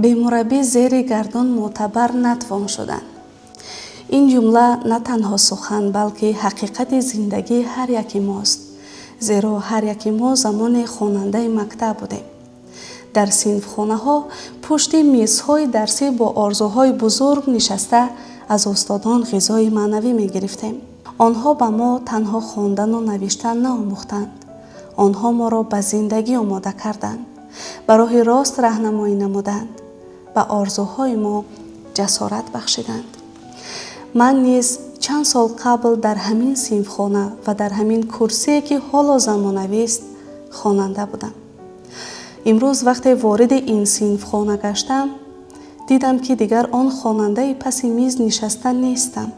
бемураббӣ зери гардон мӯътабар натвон шуданд. ин ҷумла на танҳо сухан, балки ҳақиқати зиндагии ҳар яки мост. зеро ҳар яки мо замоне хонандаи мактаб будем. дар синфхонаҳо пушти мизҳои дарсӣ бо орзуҳои бузург нишаста аз устодон ғизои маънавӣ мегирифтем. онҳо ба мо танҳо хондану навиштан наомӯхтанд. онҳо моро ба зиндагӣ омода карданд, ба роҳи рост раҳнамоӣ намуданд, ба орзуҳои мо ҷасорат бахшиданд. ман низ чанд сол қабл дар ҳамин синфхона ва дар ҳамин курсие ки ҳоло замонавист хонанда будам. имрӯз вақте вориди ин синфхона гаштам, дидам ки дигар он хонандаи паси миз нишаста нестам.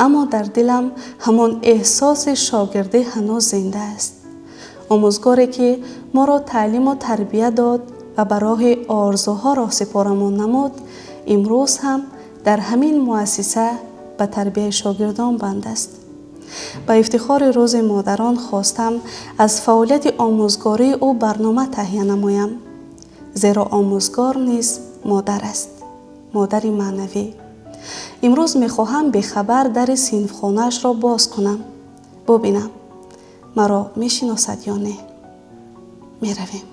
аммо дар дилам ҳамон эҳсоси шогирдӣ ҳанӯз зинда аст. омӯзгоре ки моро таълиму тарбия дод ва ба роҳи орзуҳо роҳсипорамон намуд, имрӯз ҳам дар ҳамин муассиса ба тарбияи шогирдон банд аст. ба ифтихори рӯзи модарон хостам аз фаъолияти омӯзгории ӯ барнома таҳия намоям. зеро омӯзгор низ модар аст, модари маънавӣ. имрӯз мехоҳам бехабар дари синфхонаашро боз кунам. бубинам, маро мешиносад ё не. меравем.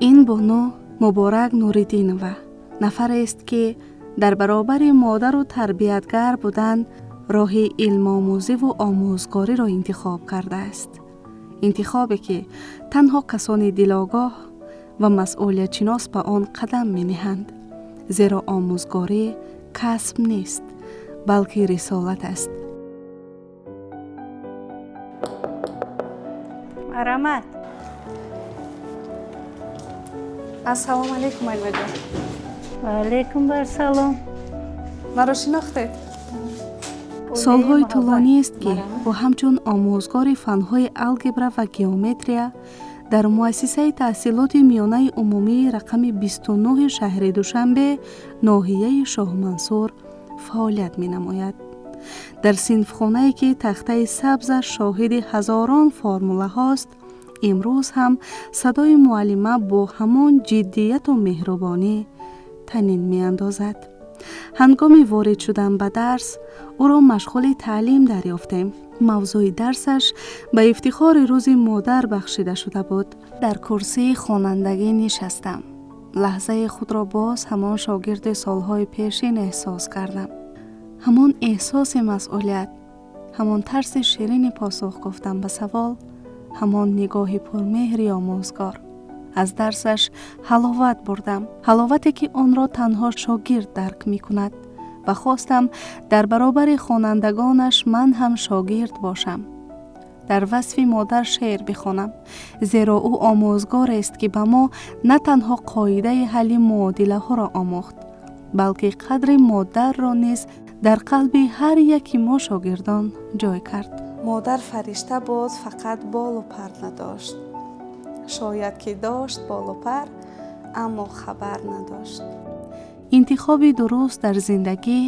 ин боно муборак нуриддинова нафарест ки дар баробари модару тарбиятгар будан роҳи илмомӯзиву омӯзгориро интихоб кардааст. интихобе ки танҳо касони дилогоҳ ва масъулиятшинос ба он қадам мениҳанд. зеро омӯзгорӣ касб нест, балки рисолат аст. марамат. ассалому алайкум айваҷон. ва алайкум барсалом. маро шинохтед? солҳои тӯлониест ки бо ҳамчун омӯзгори фанҳои алгебра ва геометрия дар муассисаи таҳсилоти миёнаи умумии рақами 29 шаҳри Душанбе, ноҳияи Шоҳмансур фаъолият менамояд. дар синфхонае ки тахтаи сабзаш шоҳиди ҳазорон формулаҳост, имрӯз ҳам садои муаллима бо ҳамон ҷиддияту меҳрубонӣ танин меандозад. ҳангоми ворид шудан ба дарс, ӯро машғули таълим дарёфтем. мавзӯи дарсаш ба ифтихори рӯзи модар бахшида шуда буд. дар курсии хонандагӣ нишастам. лаҳзаи худро боз ҳамон шогирди солҳои пешин эҳсос кардам. ҳамон эҳсоси масъулият, ҳамон тарси ширини посух гуфтан ба савол, ҳамон нигоҳи пурмеҳри омӯзгор. аз дарсаш ҳаловат бурдам. ҳаловате ки онро танҳо шогирд дарк мекунад ва хостам дар баробари хонандагонаш ман ҳам шогирд бошам. дар васфи модар шеър бихонам, зеро ӯ омӯзгорест ки ба мо на танҳо қоидаи ҳалли муодилаҳоро омӯхт, балки қадри модарро низ дар қалби ҳар яки мо шогирдон ҷой кард. модар фаришта буд, фақат болу пар надошт. шояд ки дошт болу пар, аммо хабар надошт. интихоби дуруст дар зиндагӣ,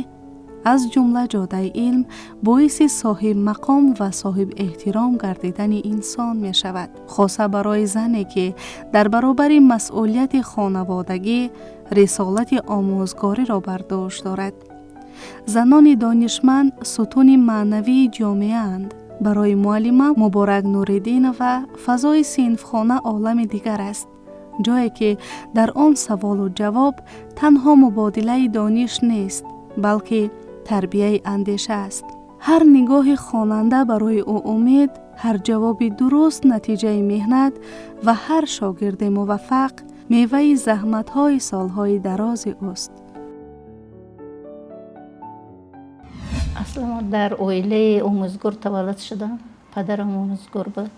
аз ҷумла ҷодаи илм, боиси соҳиб мақом ва соҳиб эҳтиром гардидани инсон мешавад. хоса барои зане ки дар баробари масъулияти хонаводагӣ рисолати омӯзгориро бар дӯш дорад. занони донишманд сутуни маънавии ҷомеаанд. барои муаллима Муборак Нуриддинова фазои синфхона олами дигар аст. ҷое ки дар он саволу ҷавоб танҳо мубодилаи дониш нест, балки тарбияи андеша аст. ҳар нигоҳи хонанда барои ӯ умед, ҳар ҷавоби дуруст натиҷаи меҳнат ва ҳар шогирди муваффақ меваи заҳматҳои солҳои дарози ӯст. аслан ман дар оилаи омӯзгор таваллуд шудам. падарам омӯзгор буд.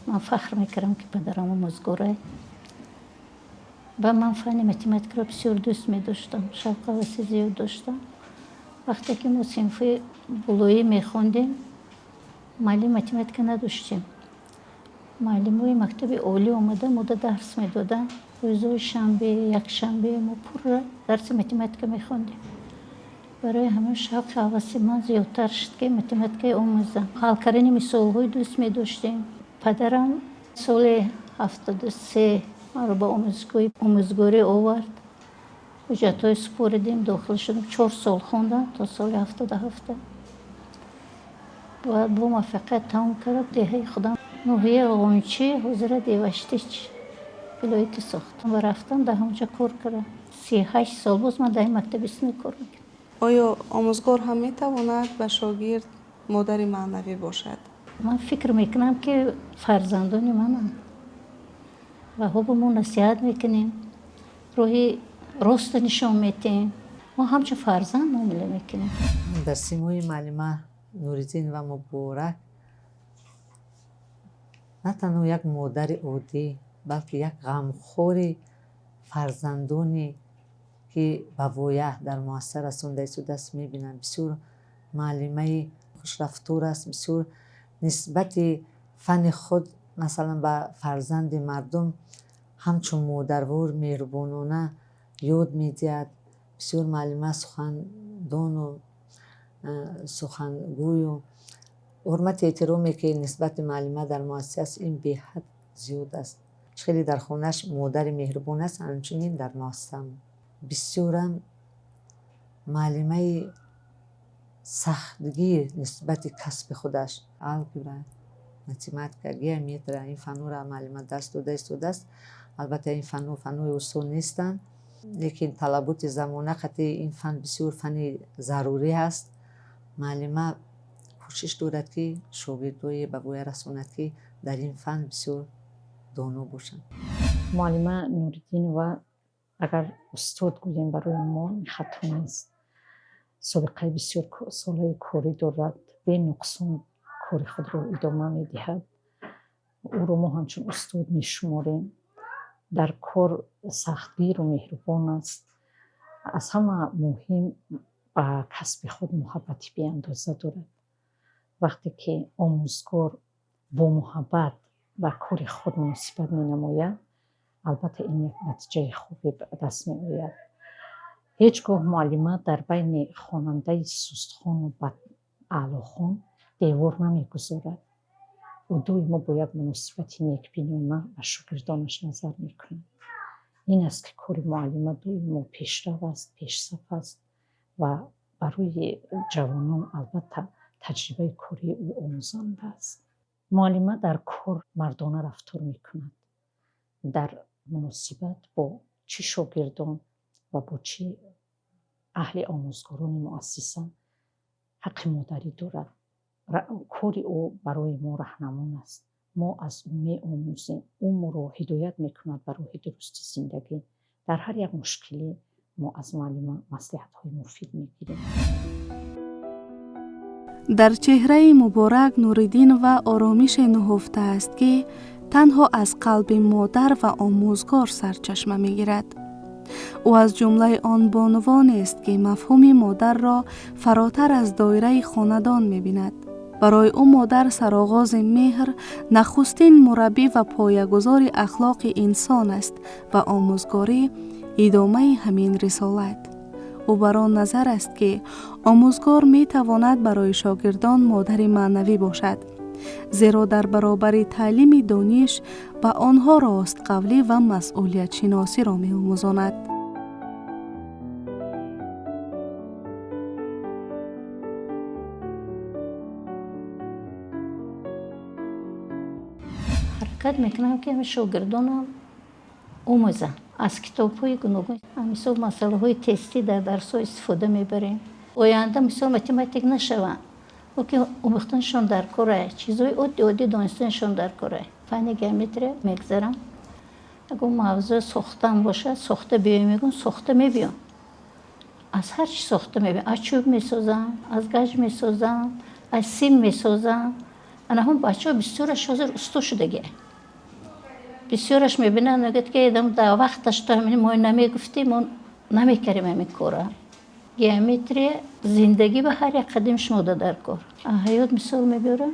ман фахр мекардам ки падарам омӯзгор аст. ва ман фанни математикаро бисёр дӯст медоштам, шавқаваси зиёд доштам. вақте ки мо синфи булоӣ мехондем, муаллим математика надоштем. муаллимои мактаби олӣ омада мода дарс медоданд. рӯзҳои шанбе, якшанбе мо пурра дарси математика мехондем. барои ҳамин шавқи ҳаваси ман зиёдтар шуд ки математикаи омӯзам. ҳал кардани мисолҳои дӯст медоштем. پدرم سال 73 ما رو به آموزگاری آورد. حجت‌های سپردیم، داخل شدیم. 4 سال خوندم تا سال 77 و با موفقیت تمام کرد. دهه خودم نوحیه غنچه حضرت دیوشتیچ ولایت ساختم و رفتم در همونجا کار کردم. 38 سال باز من در مکتب سنی کار میکنم. آیا آموزگار هم میتواند به شاگرد مادر معنوی باشد؟ من فکر میکنم که فرزندان منم و ها به ما نصیحت میکنیم، روی راست نشان میتیم، ما همچون فرزند معامله میکنیم. در سیمای معلمه نوری‌دین و مبارک نه تنها یک مادر عادی بلکه یک غمخوار فرزندانی که به وایه در معاصر رسانده شده است میبینم. بسیار معلمه خوشرفتار است، بسیار نسبت فن خود مثلا به فرزند مردم همچون مادروار مهربانانه یاد میدهد. بسیار معلمه سخندان و سخنگوی و حرمت احترامی که نسبت معلمه در مؤسسه است این به حد زیاد است. خیلی در خونش مادر مهربان است، همچنین در مؤسسه بسیارم معلمه سختگی نسبت کسب خودش الگبرا متماتیک میتره این فنو را معلمه دست است. البته این فنوی اصول نیستند، لیکن طلبات زمانه خاطر این فن بسیار فن ضروری است. معلمه کوشش دارد که شاگردای به وای رساند که در این فن بسیار دانا باشند. معلمه نوری‌دین و اگر استاد گوییم برای ما خطا نیست. سابقه بسیار سالهای کاری دارد، به نقصان کار خود را ادامه می‌دهد. او را ما همچون استاد می‌شماریم. در کار سختگیر و مهربان است. از همه مهم به کسب خود محبتی بی اندازه دارد. وقتی که آموزگار با محبت و کار خود مناسبت می‌نماید، البته این یک نتیجه خوبی به دست می‌آید. هیچگاه معلمه در بین خواننده سستخوان و بداعلاخوان دیوار نمی‌گذارد. او دویما با یک مناسبت نیکبینانه به شاگردانش نظر می‌کند. این است که کار معلمه دویما پیشرو است، پیشصف است و برای جوانان البته تجربه کاری او آموزنده است. معلمه در کار مردانه رفتار می‌کند. در مناسبت با چه شاگردان و با چه اهل آموزگاران مؤسسه حق مادری دارد. کاری او برای ما راهنمون است. ما از او می‌آموزیم، او ما را هدایت می‌کند برای درست زندگی. در هر یک مشکلی ما از معلم مصلحت‌های مفید می‌گیریم. در چهره مبارک نوری‌دین و آرامش نهفته است که تنها از قلب مادر و آموزگار سرچشمه می‌گیرد. او از جمله آن بانوان است که مفهوم مادر را فراتر از دایره خاندان می‌بیند. برای او مادر سرآغاز مهر، نخستین مربی و پایه‌گذار اخلاق انسان است و آموزگاری ادامه همین رسالت. او بر آن نظر است که آموزگار می تواند برای شاگردان مادر معنوی باشد، زیرا در برابر تعلیم دانش به آنها راستقولی و مسئولیت شناسی را می آموزاند. حرکت میکنم که شاگردانم آموزن از کتاب‌های گوناگون. مثلا مسائل تستی در درس‌ها استفاده میبریم. آینده مثلا متماتیک نشون، و که آموختنشون در کاره، چیزهای عادی دانستنشون در کاره. فن گیومتری میگذارم. اگه موضوع ساختن باشه، ساخته بیایم میگن، ساخته میبیام. از هر چی ساخته میبیام. از چوب میسازم، از گچ میسازم، از سیم میسازم. انا هم بچه‌ها بسیارش حاضر استاد شدگی. بسیارش میبینن میگه که در وقتش تو همین ما نمیگفتی ما نمیکردیم همین کارا. گیومتری زندگی به هر یک قدم شموده در کار. حیات مثال میبرم،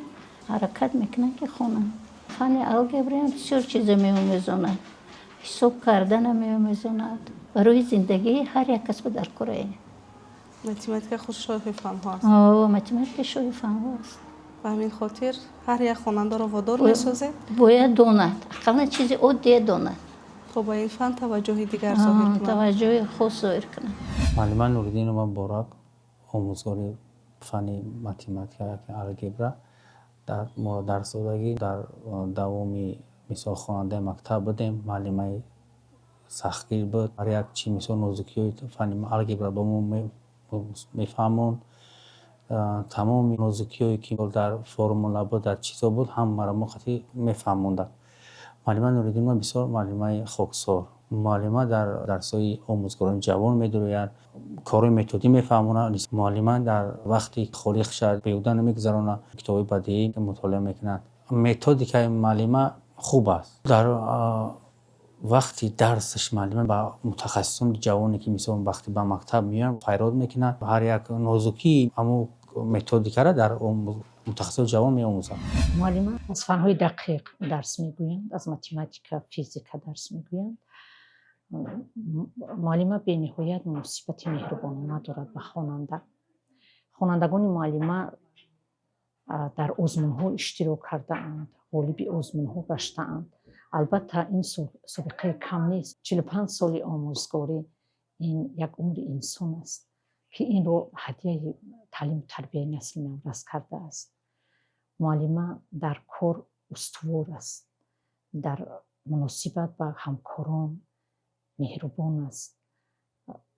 حرکت میکنن که خونه. فن الگبرا هم بسیار چیزا میآموزاند. حساب کردن میآموزاند. برای زندگی هر یک کس در کاره. متماتیک خود شاه فن هاست. متماتیک شاه فن هاست. به همین خاطر هر یک خواننده را وادار می‌سازه باید داند، اقلا چیزی عادی داند، تا با این فن توجه دیگر ظاهر کنه. توجه خاص ظاهر کنه. معلم نوریدین مبارک آموزگار فن متماتیک الگبرا در مورد درس دادگی در دوامی مثال خواننده مکتب بودیم. معلم سختگیر بود. هر یک چی مثال نوزکی فن الگبرا با ما میفهمون. تمام نوزکی که در فرمولا بود در چیزا بود هم مرا مخاطی میفهموندن. معلم نوریدین ما بسیار معلم خاکسار. معلم در درس‌های آموزگاران جوان می‌درویند، کار متدی می‌فهمونند. معلم در وقتی خالی شد بیودن نمی‌گذرانند، کتاب بدیهی مطالعه می‌کنند. متدی که معلم خوب است. در وقتی درسش معلم با متخصصان جوانی که مثلا وقتی به مکتب میان پیراد میکنند، هر یک نوزکی اما متدی که در متخصص جوان میآموزند. معلم از فن‌های دقیق درس میگویند، از متماتیک، فیزیک درس میگویند. معلم به نهایت مناسبت مهربانانه دارد به خواننده. خوانندگان معلم در آزمون‌ها اشتراک کرده‌اند، غالب آزمون‌ها گشته‌اند. البته این سابقه کم نیست. 45 سال آموزگاری این یک عمر انسان است که این رو هدیه تعلیم و تربیت نسل نورس کرده است. معلم در کار استوار است، در مناسبت با همکاران مهربان است.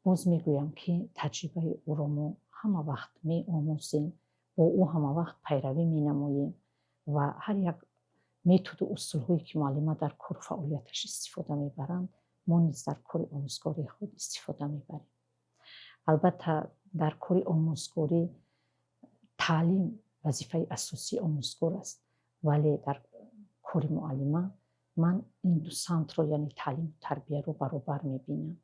باز میگویم که تجربه او را ما همه وقت می آموزیم، با او همه وقت پیروی می نماییم و هر یک متد و اصول‌هایی که معلم در کار فعالیتش استفاده میبرند ما نیز در کار آموزگاری خود استفاده میبریم. البته در کار آموزگاری تعلیم وظیفه اساسی آموزگار است، ولی در کار معلم من این دو سمت رو یعنی تعلیم و تربیت رو برابر میبینم.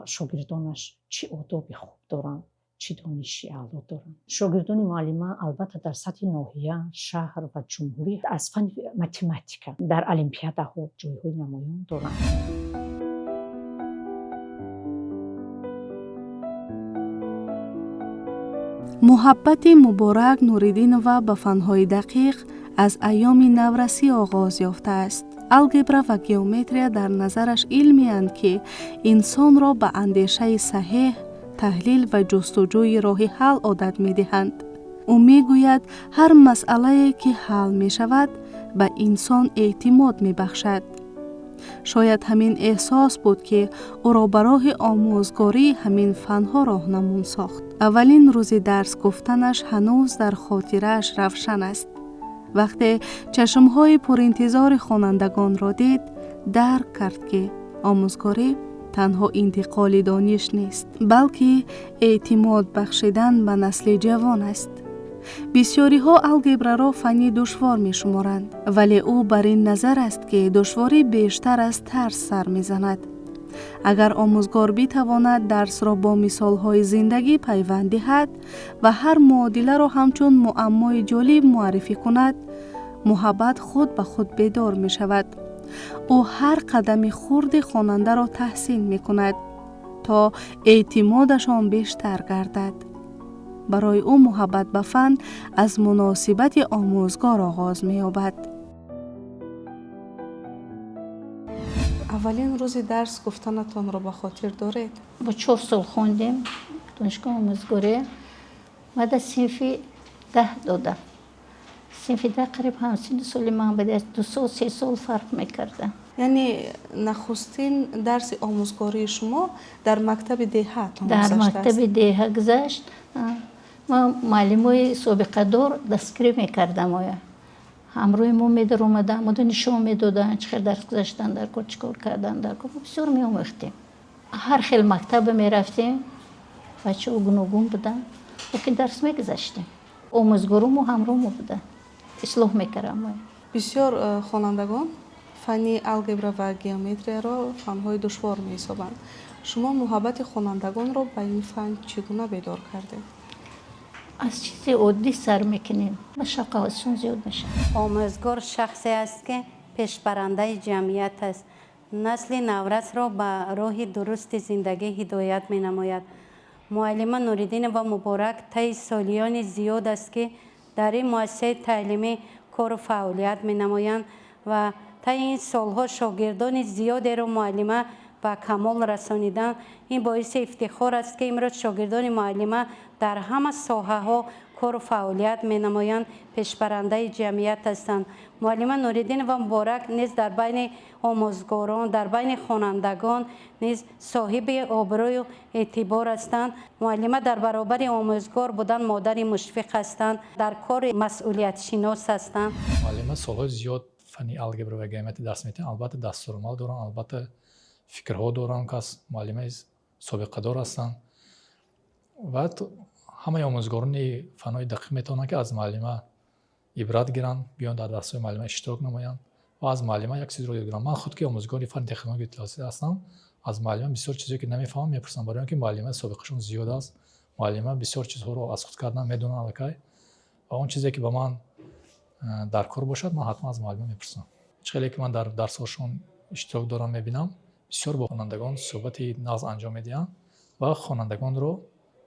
شاگردانش چه آداب خوب دارند، چه دانش اعلی دارند. شاگردان معلم البته در سطح ناحیه، شهر و جمهوری از فن متماتیک در المپیادها جایهای نمایان دارند. محبت مبارک نوریدینова به فن‌های دقیق از ایام نورسی آغاز یافته است. الگبرا و گئومتریا در نظرش علمی اند که انسان را به اندیشه صحیح، تحلیل و جستجوی راه حل عادت می دهند. او می گوید هر مسئله که حل می شود به انسان اعتماد می بخشد. شاید همین احساس بود که او را به راه آموزگاری همین فنها راهنمون ساخت. اولین روز درس گفتنش هنوز در خاطرش روشن است. وقتی چشمهای پر انتظار خوانندگان را دید، درک کرد که آموزگاری تنها انتقال دانش نیست، بلکه اعتماد بخشیدن به نسل جوان است. بسیاری ها الگبرا را فنی دشوار می شمارند، ولی او بر این نظر است که دشواری بیشتر از ترس سر می زند. اگر آموزگار بتواند درس را با مثال های زندگی پیوند دهد و هر معادله را همچون معمای جالب معرفی کند، محبت خود به خود بیدار می شود. او هر قدم خرد خواننده را تحسین می کند تا اعتمادشان بیشتر گردد. برای او محبت به فن از مناسبت آموزگار آغاز می یابد. اولین روز درس گفتنتان را به خاطر دارید؟ با 4 سال خوندیم دانشگاه آموزگاری. بعد صنف 10 دادم. صنف 10 قریب همسن سال من بده، 2 سال 3 سال فرق میکرده. یعنی نخستین درس آموزگاری شما در مکتب دهه در مکتب دهه گذشت. ما معلمای سابقه دار دستگیری میکردم. همروی ما میدر اومدن، ما نشون میدادن چه درس گذاشتن، در کار چیکار کردن، در کار بسیار میآموختیم. هر خیل مکتب میرفتیم، بچه ها گوناگون بودن، لیکن درس میگذاشتیم. آموزگارمو همراهمو بودن، اصلاح میکردم. بسیار خوانندگان فنی الگبرا و گئومتریا را فن‌های دشوار می‌حسابند. شما محبت خوانندگان را به این فن چگونه بیدار کردید؟ از چیز عادی سر میکنیم، مشقتشون زیاد میشه. آموزگار شخصی است که پیشبرنده جمعیت است. نسل نورس را به راه درست زندگی هدایت می نماید. معلم نوریدین و مبارک طی سالیان زیاد است که در این مؤسسه تعلیمی کار و فعالیت می‌نمایند و تا این سالها شاگردان زیادی را معلمه به کمال رسانیدن. این باعث افتخار است که امروز شاگردان معلمه در همه ساحه‌ها کار و فعالیت می‌نمایند، پیشبرنده جمعیت هستند. معلمه نوری‌الدین و مبارک نیز در بین آموزگاران، در بین خوانندگان نیز صاحب آبروی و اعتبار هستند. معلمه در برابر آموزگار بودن مادر مشفق هستند، در کار مسئولیت شناس هستند. معلمه سالهای زیاد فنی الگبر و گیومتری درس میدن. البته دستورالعمل دارن، البته فکرها دارن که معلمه سابقه دار هستند و همه آموزگاران فنای دقیق میتونن که از معلمه عبرت گیرن، بیان در درس‌های معلمه اشتراک نمایند و از معلمه یک چیز رو یاد بگیرن. من خود که آموزگار فن تکنولوژی اطلاعاتی هستم، از معلمه بسیار چیزی که نمیفهمم میپرسم، برای اینکه معلمه سابقهشون زیاد است. معلمه بسیار چیزها رو از خود کردن میدونن الکی و اون چیزی که به من در کار باشد من حتما از معلمه میپرسم. خیلی که من در درس‌هاشون اشتراک دارم میبینم، بسیار با خوانندگان صحبت نغز انجام میدن و خوانندگان رو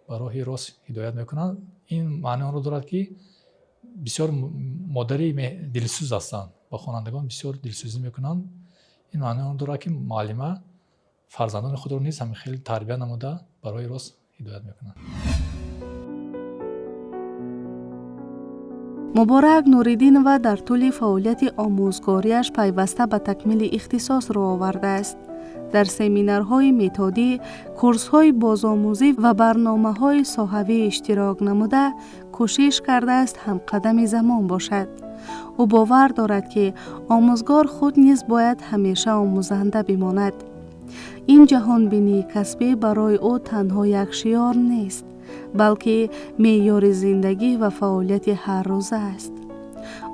به راه راست هدایت میکنن. این معنی آن رو دارد که بسیار مادری دلسوز هستند، با خوانندگان بسیار دلسوزی میکنن. این معنی آن دارد که معلمه فرزندان خود رو نیز همین خیلی تربیت نموده به راه راست هدایت میکنن. مبارک نوری‌الدین و در طول فعالیت آموزگاریش پیوسته به تکمیل اختصاص را آورده است. در سمینارهای متدی، کورس‌های بازآموزی و برنامه‌های ساحوی اشتراک نموده، کوشش کرده است هم قدم زمان باشد. او باور دارد که آموزگار خود نیز باید همیشه آموزنده بماند. این جهانبینی کسبی برای او تنها یک شعار نیست، بلکه معیار زندگی و فعالیت هر روزه است.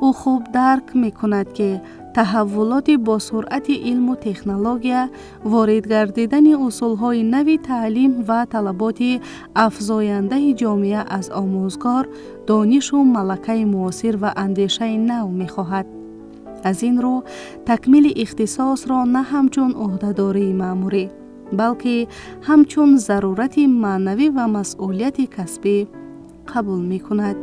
او خوب درک می‌کند که تحولات با سرعت علم و تکنولوژی، وارد گردیدن اصولهای نوی تعلیم و طلبات افزاینده جامعه از آموزگار، دانش و ملکه معاصر و اندیشه نو می‌خواهد. از این رو تکمیل اختصاص را نه همچون عهده‌داری مأموری، بلکه همچون ضرورت معنوی و مسئولیت کسبی قبول می‌کند.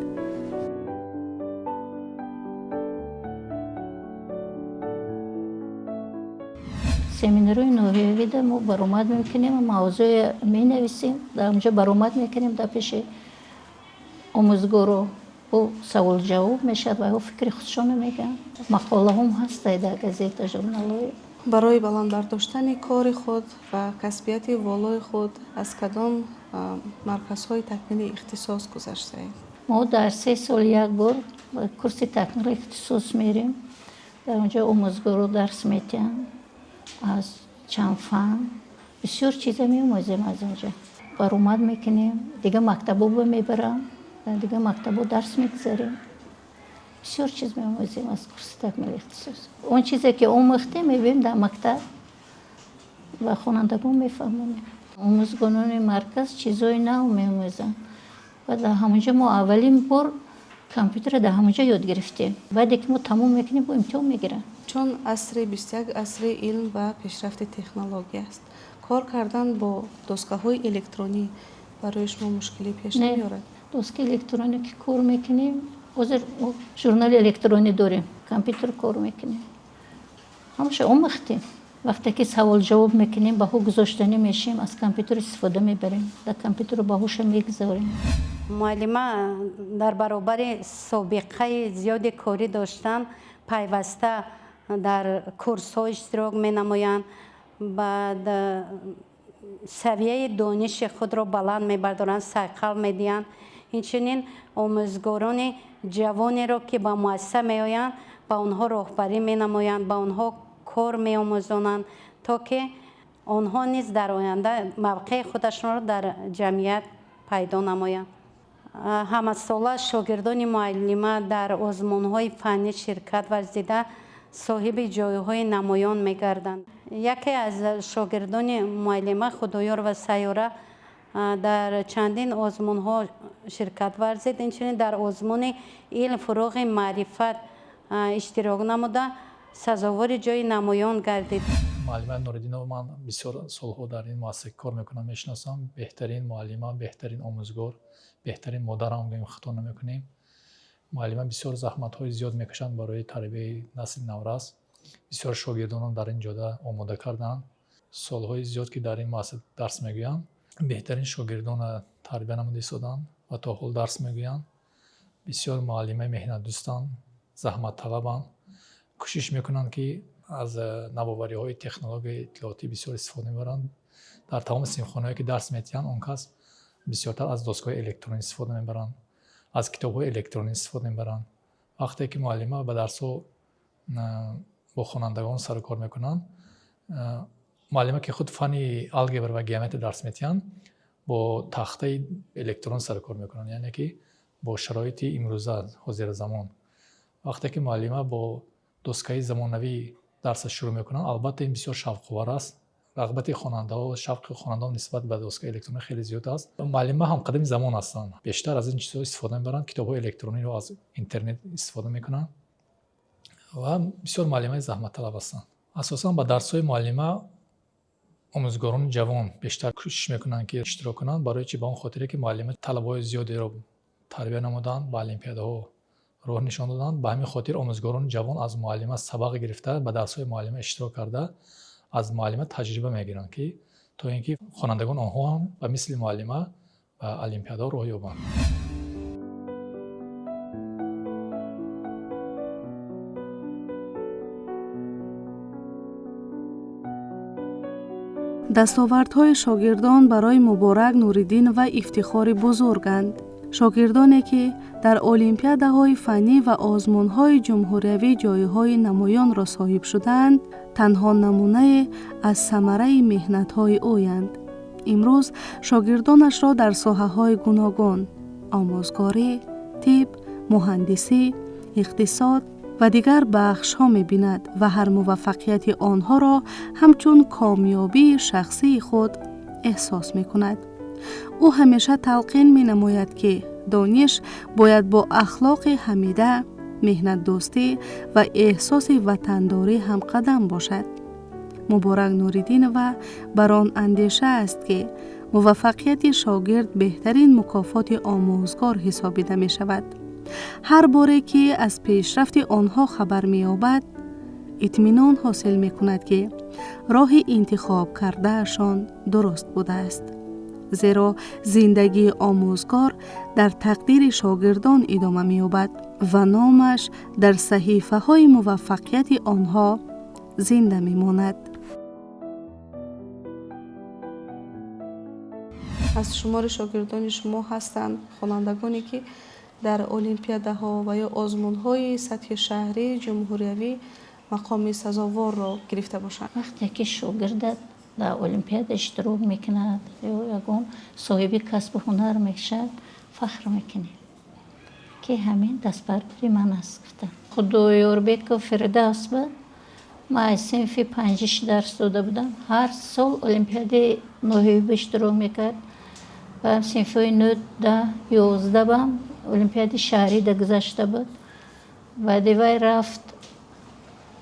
семинарои ноҳиёвида мо баромад мекунем, мавзӯъ менависем, дар онҷо баромад мекунем дар пеши омӯзгоро бо саволҷавоб мешавад ва ҳо фикри худшонро мегӯянд. мақолаҳом ҳаст дар газета, журналҳои. برای بلند برداشتن کار خود و کسبیت والای خود از کدام مرکزهای تکمیل اختصاص گذشته اید؟ ما در 3 سال یک بار کورس تکمیل اختصاص میریم. در اونجا آموزگارا درس میدن از چند فن، بسیار چیزا می‌آموزیم از اونجا. برآمد میکنیم، دیگه مکتبا میبرم، دیگه مکتبا درس میگذاریم. بسیار چیز می‌آموزیم از کورس تکمیل اختصاص. اون چیزی که آموختیم میبینیم در مکتب و خوانندگان میفهمونیم. آموزگاران مرکز چیزای نو می‌آموزن و در همونجا ما اولین بار کامپیوتر در همونجا یاد گرفتیم. بعد که ما تموم میکنیم با امتحان میگیرن. چون عصر 21 عصر علم و پیشرفت تکنولوژی است، کار کردن با دستگاه‌های الکترونی برای شما مشکلی پیش نمیارد؟ دستگاه الکترونی که کار میکنیم، حاضر ژورنال الکترونی داریم، کامپیوتر کار میکنیم. همش آموختیم. وقتی که سوال جواب میکنیم با هو گذاشتنی میشیم، از کامپیوتر استفاده میبریم، در کامپیوتر با هوش میگذاریم. معلمه در برابر سابقه زیاد کاری داشتن، پیوسته در کورس ها اشتراک می نمایند، بعد سویه دانش خود را بلند می بردارند، سیقل می دیند. اینچنین آموزگاران جوانی را که به مؤسسه می آیند، با آنها راهبری می نمایند، با آنها کار می آموزانند تا که آنها نیز در آینده موقع خودشان را در جمعیت پیدا نمایند. همه ساله شاگردان معلمه در آزمون‌های فنی شرکت ورزیده صاحب جایهای نمایان می‌گردند. یکی از شاگردان معلمه خدایار و سیاره در چندین آزمون‌ها شرکت ورزید. اینچنین در آزمون علم فروغ معرفت اشتراک نموده سزاوار جای نمایان گردید. معلمه نوری‌الدین رو من بسیار سالها در این مؤسسه کار میکنم، میشناسم. بهترین معلمه، بهترین آموزگار، بهترین مادر هم گویم خطا نمیکنیم. معلمان بسیار زحمت‌های زیاد میکشند برای تربیت نسل نورس. بسیار شاگردان در این جاده آماده کردند. سالهای زیاد که در این مؤسسه درس میگویند، بهترین شاگردان تربیت نموده ایستادند و تا حال درس میگویند. بسیار معلمان مهنت دوستان، زحمت طلبند، کوشش میکنند که از نوآوری‌های تکنولوژی اطلاعاتی بسیار استفاده میبرند. در تمام صنف‌خانه‌هایی که درس می‌دهند آن کس بسیارتر از دستگاه الکترونیک استفاده میبرند، از کتاب‌های الکترونیک استفاده میبرند. وقتی که معلمان به درس‌ها با خوانندگان سر و کار میکنند، معلمان که خود فن الگبر و گیومتری درس می‌دهند با تخته الکترون سر و کار میکنند، یعنی که با شرایط امروزه حاضر زمان. وقتی که معلمان با دستگاه زمانوی درس شروع میکنند، البته این بسیار شوق‌آور است. رغبت خواننده‌ها و شوق خواننده‌ها نسبت به دستگاه الکترونیک خیلی زیاد است. معلمان هم قدیم زمان هستند، بیشتر از این چیزها استفاده می‌برند، کتاب‌های الکترونیک رو از اینترنت استفاده میکنند و بسیار معلمان زحمت طلب هستند. اساساً با درس‌های معلمان آموزگاران جوان بیشتر کوشش میکنند که اشتراک کنند، برای چی؟ به اون خاطری که معلمان طلبه‌های زیادی رو تربیت نمودند، به المپیادها راه نشان دادند. به همین خاطر آموزگاران جوان از معلمان سبق گرفته به درس‌های معلمان اشتراک کرده از معلمان تجربه میگیرند که تا اینکه خوانندگان آنها هم به مثل معلمان به المپیادها راه یابند. دستاوردهای شاگردان برای مبارک نوریدین و افتخار بزرگند. شاگردانی که در المپیادهای فنی و آزمون‌های جمهوریوی جایهای نمایان را صاحب شدند، تنها نمونه از ثمره مهنت‌های اویند. امروز شاگردانش را در ساحه‌های گوناگون، آموزگاری، طب، مهندسی، اقتصاد و دیگر بخش‌ها می‌بیند و هر موفقیت آنها را همچون کامیابی شخصی خود احساس می‌کند. او همیشه تلقین می‌نماید که دانش باید با اخلاق حمیده، مهنت دوستی و احساس وطنداری هم قدم باشد. مبارک نوریدین و بر آن اندیشه است که موفقیت شاگرد بهترین مکافات آموزگار حسابیده می شود. هر باره که از پیشرفت آنها خبر می یابد، اطمینان حاصل می کند که راه انتخاب کردهشان درست بوده است. زیرا زندگی آموزگار در تقدیر شاگردان ادامه می یابد و نامش در صحیفه های موفقیت آنها زنده می ماند. از شمار شاگردان شما هستند خوانندگانی که در المپیادها و یا آزمون‌های سطح شهری جمهوریوی مقام سزاوار را گرفته باشند. وقتی که شاگرد در المپیاد اشتراک میکند یا یگان صاحب کسب هنر میشه، فخر میکنه که همین دست برداری من است. خدایاربک فردوس بود. ما از صنف 5 درس داده بودم. هر سال المپیاد نوحیوی اشتراک میکرد و صنف 9 10 11 بام المپیاد شهری ده گذشته بود و دیوای رفت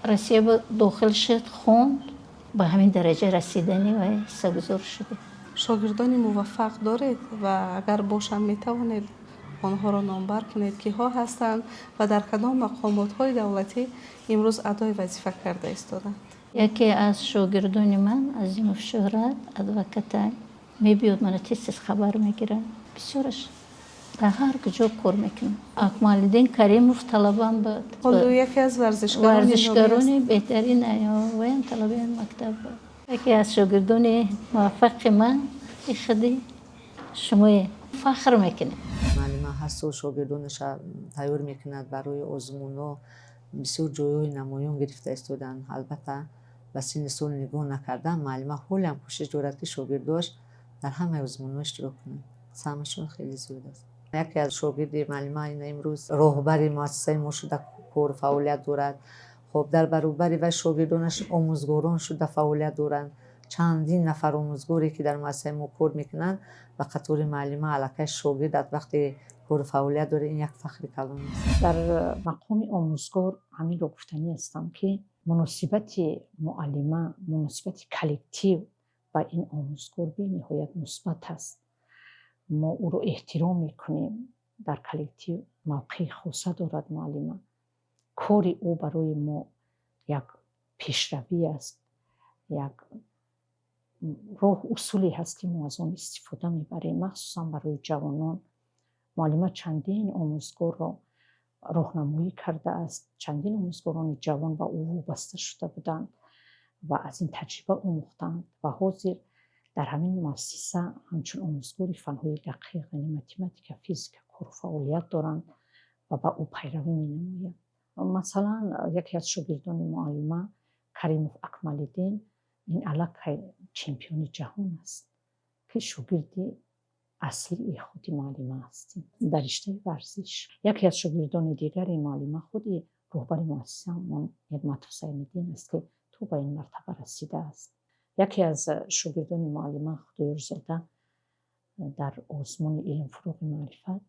روسیه داخل شد، خوند، به همین درجه رسیدنی و سبزور شده. شاگردان موفق دارید و اگر باشند میتوانید آنها را نامبر کنید که ها هستند و در کدام مقامات های دولتی امروز ادای وظیفه کرده ایستادند؟ یکی از شاگردان من عظیم الشهرت ادوکت میبیاد من تیز خبر میگیرم، بسیارش در هر کجا کار میکنم. اکمالالدین کریموف طلبم بود. حالا یکی از ورزشکاران بهترین و این طلبه مکتب بود. یکی از شاگردان موفق من خودی شما فخر میکنه. معلم هر سال شاگردانش تیار میکند برای آزمون‌ها، بسیار جایهای نمایان گرفته ایستادند. البته به سن سال نگاه نکردن، معلم حالی هم کوشش دارد که شاگرداش در همه آزمون‌ها اشتراک کنند. سهمشون خیلی زیاد است. یکی از شاگرد معلم این امروز راهبر مؤسسه ما شده، کار فعالیت دارد. خب در برابر و شاگردانش آموزگاران شده فعالیت دارند. چندین نفر آموزگاری که در مؤسسه ما کار میکنند و قطار معلم علاقه شاگرد وقتی کار فعالیت داره، این یک فخر کلان است. در مقام آموزگار همین رو گفتنی هستم که مناسبت معلم، مناسبت کلکتیو با این آموزگار به نهایت مثبت است. ما او رو احترام میکنیم در کلکتیو موقع خاصه دارد معلم. کار او برای ما یک پیشروی است، یک راه اصولی هست که ما از آن استفاده میبریم. مخصوصا برای جوانان معلم چندین آموزگار را راهنمایی کرده است. چندین آموزگاران جوان به او وابسته شده بودند و از این تجربه آموختند و حاضر در همین مؤسسه همچون آموزگار فنهای دقیق یعنی متماتیک، فیزیک کار و فعالیت دارند و به او پیروی می‌نمایند. مثلا یکی از شاگردان معلم کریموف اکمال‌الدین این الک چمپیون جهان است که شاگردی اصلی خود معلم است در رشته ورزش. یکی از شاگردان دیگر معلم خود رهبر مؤسسه نعمت حسین‌الدین است که تو به این مرتبه رسیده است. یکی از شاگردان معلم خدایارزاده در آزمون علم فروغ معرفت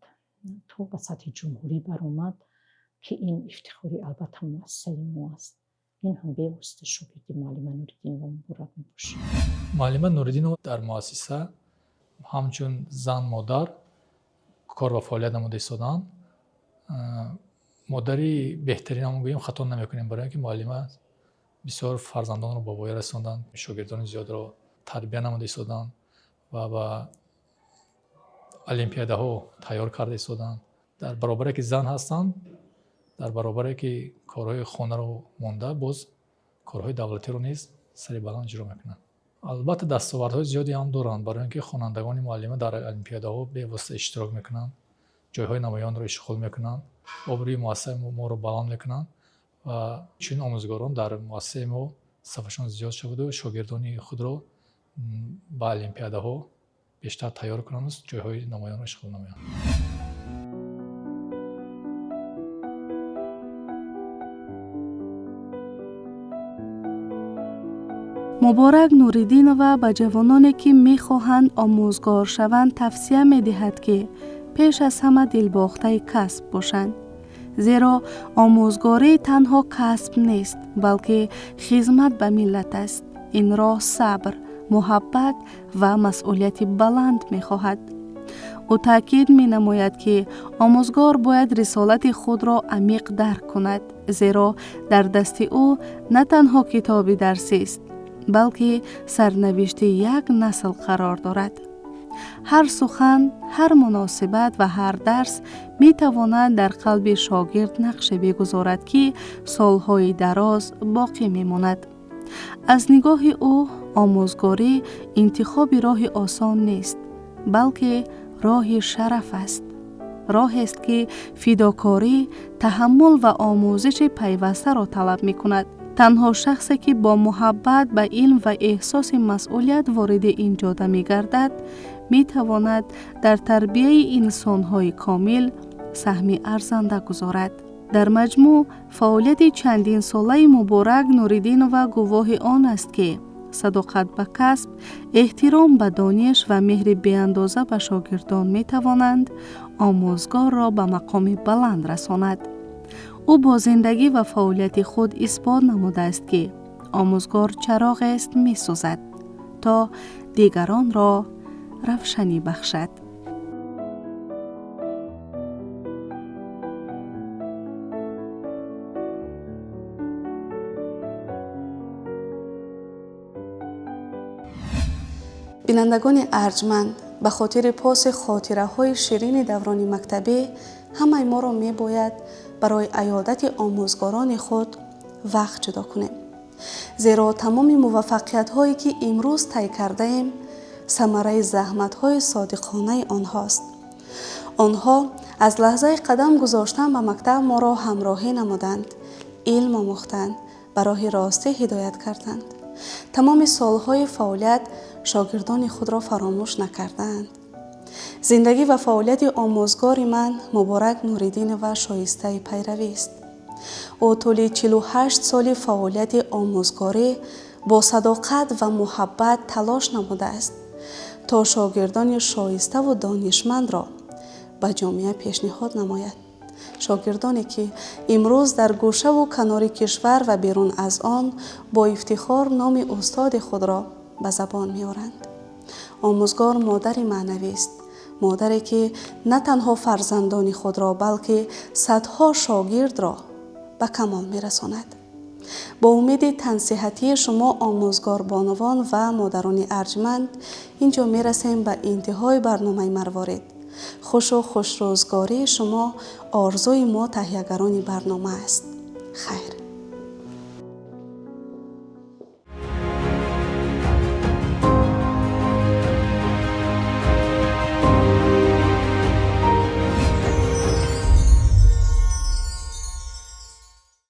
تو به سطح جمهوری برآمد که این افتخاری البته مؤسسه ما است. این هم به واسطه شاگردی معلم نوری‌الدین و مبارک میباشه. معلم نوری‌الدین در مؤسسه همچون زن مادر کار و فعالیت نموده ایستادن. مادری بهترین هم گوییم خطا نمیکنیم، برای اینکه معلم بسیار فرزندان رو به وای رساندن، شاگردان زیاد رو تربیت نموده ایستادن و با المپیادها تیار کرده ایستادن. در برابری که زن هستند، در برابری که کارهای خانه رو مونده، باز کارهای دولتی رو نیز سری بلند اجرا میکنن. البته دستاوردهای زیادی هم دارند، برای اینکه خوانندگان معلم در المپیادها به واسطه اشتراک میکنن، جایهای نمایان رو اشغال میکنن، آبروی مؤسسه ما رو بلند میکنن و چون آموزگاران در مؤسسه ما صفشان زیاد شده و شاگردان خود رو به المپیادها بیشتر تیار کنند و جایهای نمایان رو اشغال نمایند. مبارک نوری‌الدینова به جوانانی که می‌خواهند آموزگار شوند توصیه می‌دهد که پیش از همه دلباخته کسب باشند، زیرا آموزگاری تنها کسب نیست بلکه خدمت به ملت است. این راه صبر، محبت و مسئولیت بلند می‌خواهد. او تاکید می‌نماید که آموزگار باید رسالت خود را عمیق درک کند، زیرا در دست او نه تنها کتاب درسی است بلکه سرنوشت یک نسل قرار دارد. هر سخن، هر مناسبت و هر درس می تواند در قلب شاگرد نقش بگذارد که سالهای دراز باقی می ماند. از نگاه او آموزگاری انتخاب راه آسان نیست بلکه راه شرف است. راه است که فداکاری، تحمل و آموزش پیوسته را طلب می کند. تنها شخصی که با محبت به علم و احساس مسئولیت وارد این جاده می گردد می تواند در تربیت انسان‌های کامل سهمی ارزنده گذارد. در مجموع فعالیت چندین ساله مبارک نوری‌الدینова گواه آن است که صداقت به کسب، احترام به دانش و مهر بی‌اندازه به شاگردان می توانند آموزگار را به مقام بلند رساند. او با زندگی و فعالیت خود اثبات نموده است که آموزگار چراغ است می سوزد تا دیگران را روشنی بخشد. بینندگان ارجمند، به خاطر پاس خاطره های شیرین دوران مکتبی همه ما را می باید برای عیادت آموزگاران خود وقت جدا کنیم، زیرا تمام موفقیت هایی که امروز طی کرده ایم ثمره زحمت های صادقانه آنهاست. آنها از لحظه قدم گذاشتن به مکتب ما را همراهی نمودند، علم آموختند، به راه راستی هدایت کردند. تمام سالهای فعالیت شاگردان خود را فراموش نکردند. زندگی و فعالیت آموزگار من مبارک نوری‌الدینova شایسته پیروی است. او طول 48 سال فعالیت آموزگاری با صداقت و محبت تلاش نموده است تا شاگردان شایسته و دانشمند را به جامعه پیشنهاد نماید. شاگردانی که امروز در گوشه و کنار کشور و بیرون از آن با افتخار نام استاد خود را به زبان می‌آورند. آموزگار مادر معنوی است. مادری که نه تنها فرزندان خود را بلکه صدها شاگرد را به کمال می‌رساند. با امید تنصیحاتی شما آموزگار بانوان و مادران ارجمند اینجا می‌رسیم به انتهای برنامه مروارید. خوش و خوش روزگاری شما آرزوی ما تهیه‌گران برنامه است. خیر.